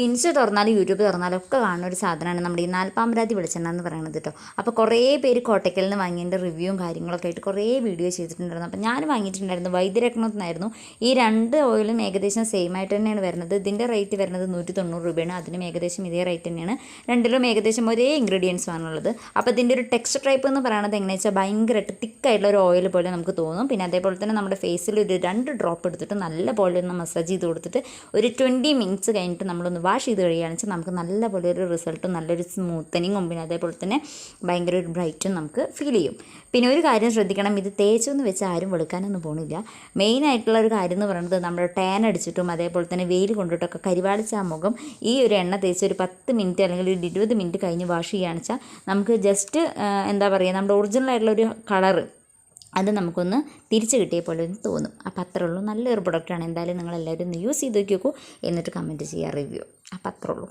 Insta തുറന്നാലും YouTube തുറന്നാലും ഒക്കെ കാണുന്ന ഒരു സാധനമാണ് നമ്മുടെ ഈ നാൽപ്പാമരാതി വെളിച്ചെണ്ണ എന്ന് പറയുന്നത് കേട്ടോ. അപ്പോൾ കുറേ പേര് കോട്ടയ്ക്കലിൽ നിന്ന് വാങ്ങിയതിൻ്റെ റിവ്യൂവും കാര്യങ്ങളൊക്കെ ആയിട്ട് കുറേ വീഡിയോ ചെയ്തിട്ടുണ്ടായിരുന്നു. അപ്പോൾ ഞാൻ വാങ്ങിയിട്ടുണ്ടായിരുന്നു വൈദ്യരത്നത്തിനായിരുന്നു. ഈ രണ്ട് ഓയിലും ഏകദേശം സെയിം ആയിട്ട് തന്നെയാണ് വരുന്നത്. ഇതിൻ്റെ റേറ്റ് വരുന്നത് 190 രൂപയാണ്. അതിനും ഏകദേശം ഇതേ റേറ്റ് തന്നെയാണ്. രണ്ടിലും ഏകദേശം ഒരേ ഇൻഗ്രീഡിയൻസ് ആണുള്ളത്. അപ്പോൾ ഇതിൻ്റെ ഒരു ടെക്സ്ചർ ടൈപ്പ് എന്ന് പറയുന്നത് എങ്ങനെയാണെന്ന് വെച്ചാൽ ഭയങ്കരമായിട്ട് തിക്കായിട്ടുള്ള ഒരു ഓയിൽ പോലെ നമുക്ക് തോന്നും. പിന്നെ അതേപോലെ തന്നെ നമ്മുടെ ഫേസിൽ ഒരു 2 ഡ്രോപ്പ് എടുത്തിട്ട് നല്ല പോലെ ഒന്ന് മസാജ് ചെയ്ത് കൊടുത്തിട്ട് ഒരു 20 മിനിറ്റ്സ് കഴിഞ്ഞിട്ട് നമ്മളൊന്ന് വാഷ് ചെയ്ത് കഴിയുകയാണെന്ന് വെച്ചാൽ നമുക്ക് നല്ലപോലെ ഒരു റിസൾട്ടും നല്ലൊരു സ്മൂത്തനിങ്ങും പിന്നെ അതേപോലെ തന്നെ ഭയങ്കര ഒരു ബ്രൈറ്റും നമുക്ക് ഫീൽ ചെയ്യും. പിന്നെ ഒരു കാര്യം ശ്രദ്ധിക്കണം, ഇത് തേച്ചെന്ന് വെച്ചാൽ ആരും വെളുക്കാനൊന്നും പോകുന്നില്ല. മെയിനായിട്ടുള്ള ഒരു കാര്യം എന്ന് പറയുന്നത് നമ്മുടെ ടാൻ അടിച്ചിട്ടും അതേപോലെ തന്നെ വെയിൽ കൊണ്ടിട്ടൊക്കെ കരിവാളിച്ച ആ മുഖം ഈ ഒരു എണ്ണ തേച്ച് ഒരു 10 മിനിറ്റ് അല്ലെങ്കിൽ ഒരു 20 മിനിറ്റ് കഴിഞ്ഞ് വാഷ് ചെയ്യുകയാണെന്ന് വെച്ചാൽ നമുക്ക് ജസ്റ്റ് എന്താ പറയുക നമ്മുടെ ഒറിജിനൽ ആയിട്ടുള്ളൊരു കളറ് അത് നമുക്കൊന്ന് തിരിച്ച് കിട്ടിയ പോലെ ഒന്ന് തോന്നും. അപ്പോൾ അത്രേ ഉള്ളൂ. നല്ലൊരു പ്രൊഡക്റ്റാണ്. എന്തായാലും നിങ്ങളെല്ലാവരും ഒന്ന് യൂസ് ചെയ്ത് നോക്കി നോക്കൂ. എന്നിട്ട് കമൻറ്റ് ചെയ്യുക റിവ്യൂ. അപ്പോൾ അത്രേ ഉള്ളൂ.